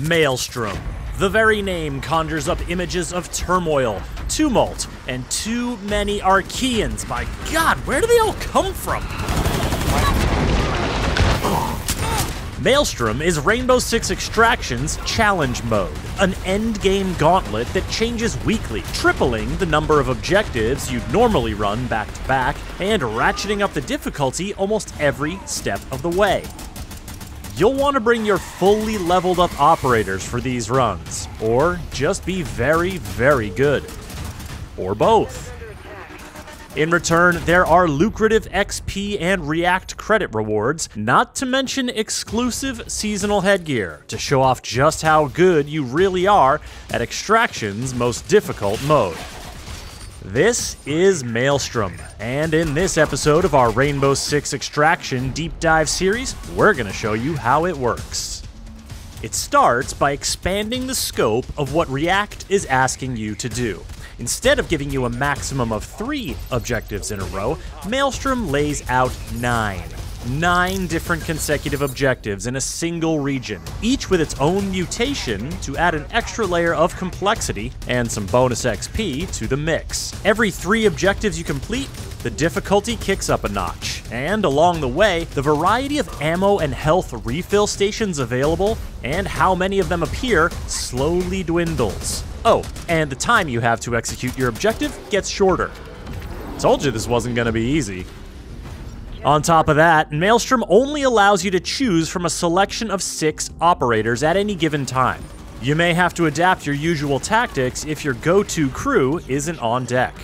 Maelstrom. The very name conjures up images of turmoil, tumult, and too many Archaeans. My god, where do they all come from? Maelstrom is Rainbow Six Extraction's challenge mode, an endgame gauntlet that changes weekly, tripling the number of objectives you'd normally run back-to-back, and ratcheting up the difficulty almost every step of the way. You'll want to bring your fully leveled up operators for these runs, or just be very, very good. Or both. In return, there are lucrative XP and React credit rewards, not to mention exclusive seasonal headgear to show off just how good you really are at Extraction's most difficult mode. This is Maelstrom, and in this episode of our Rainbow Six Extraction Deep Dive series, we're going to show you how it works. It starts by expanding the scope of what React is asking you to do. Instead of giving you a maximum of 3 objectives in a row, Maelstrom lays out 9. 9 different consecutive objectives in a single region, each with its own mutation to add an extra layer of complexity and some bonus XP to the mix. Every 3 objectives you complete, the difficulty kicks up a notch, and along the way, the variety of ammo and health refill stations available and how many of them appear slowly dwindles. Oh, and the time you have to execute your objective gets shorter. Told you this wasn't gonna be easy. On top of that, Maelstrom only allows you to choose from a selection of 6 operators at any given time. You may have to adapt your usual tactics if your go-to crew isn't on deck.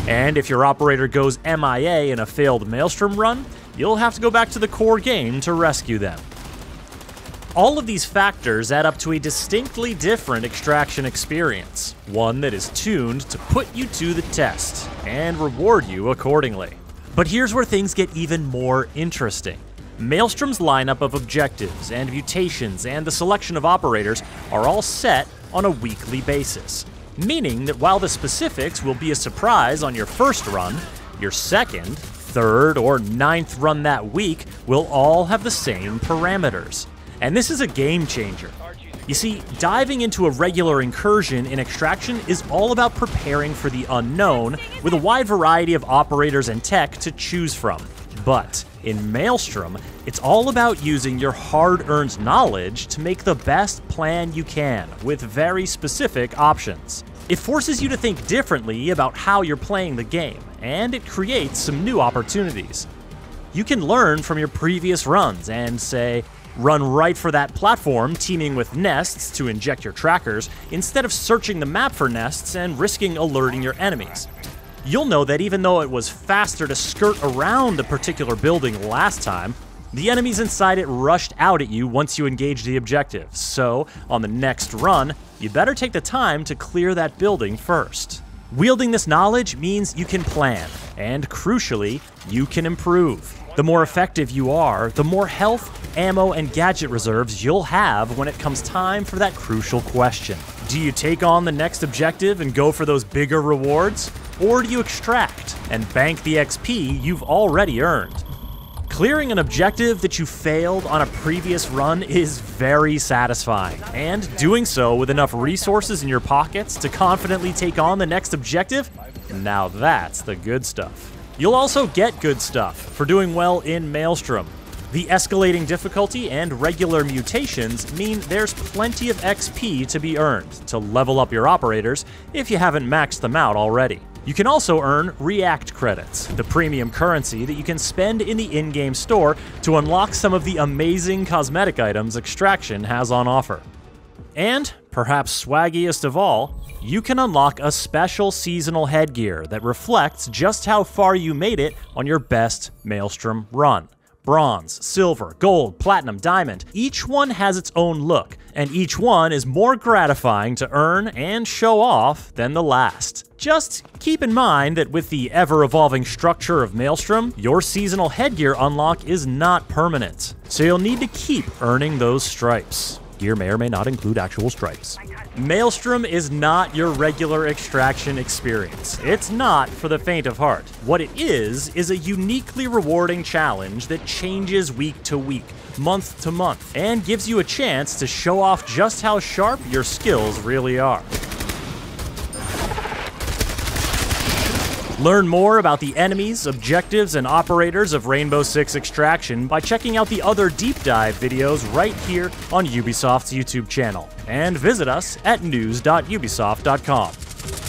And if your operator goes MIA in a failed Maelstrom run, you'll have to go back to the core game to rescue them. All of these factors add up to a distinctly different extraction experience, one that is tuned to put you to the test and reward you accordingly. But here's where things get even more interesting. Maelstrom's lineup of objectives and mutations and the selection of operators are all set on a weekly basis, meaning that while the specifics will be a surprise on your first run, your second, third, or 9th run that week will all have the same parameters. And this is a game changer. You see, diving into a regular incursion in Extraction is all about preparing for the unknown with a wide variety of operators and tech to choose from. But in Maelstrom, it's all about using your hard-earned knowledge to make the best plan you can with very specific options. It forces you to think differently about how you're playing the game, and it creates some new opportunities. You can learn from your previous runs and say, run right for that platform teeming with nests to inject your trackers, instead of searching the map for nests and risking alerting your enemies. You'll know that even though it was faster to skirt around a particular building last time, the enemies inside it rushed out at you once you engaged the objective, so on the next run, you better take the time to clear that building first. Wielding this knowledge means you can plan, and crucially, you can improve. The more effective you are, the more health, ammo, and gadget reserves you'll have when it comes time for that crucial question. Do you take on the next objective and go for those bigger rewards? Or do you extract and bank the XP you've already earned? Clearing an objective that you failed on a previous run is very satisfying, and doing so with enough resources in your pockets to confidently take on the next objective, now that's the good stuff. You'll also get good stuff for doing well in Maelstrom. The escalating difficulty and regular mutations mean there's plenty of XP to be earned to level up your operators if you haven't maxed them out already. You can also earn React credits, the premium currency that you can spend in the in-game store to unlock some of the amazing cosmetic items Extraction has on offer. And, perhaps swaggiest of all, you can unlock a special seasonal headgear that reflects just how far you made it on your best Maelstrom run. Bronze, silver, gold, platinum, diamond, each one has its own look, and each one is more gratifying to earn and show off than the last. Just keep in mind that with the ever-evolving structure of Maelstrom, your seasonal headgear unlock is not permanent, so you'll need to keep earning those stripes. Gear may or may not include actual stripes. Maelstrom is not your regular extraction experience. It's not for the faint of heart. What it is a uniquely rewarding challenge that changes week to week, month to month, and gives you a chance to show off just how sharp your skills really are. Learn more about the enemies, objectives, and operators of Rainbow Six Extraction by checking out the other deep dive videos right here on Ubisoft's YouTube channel. And visit us at news.ubisoft.com.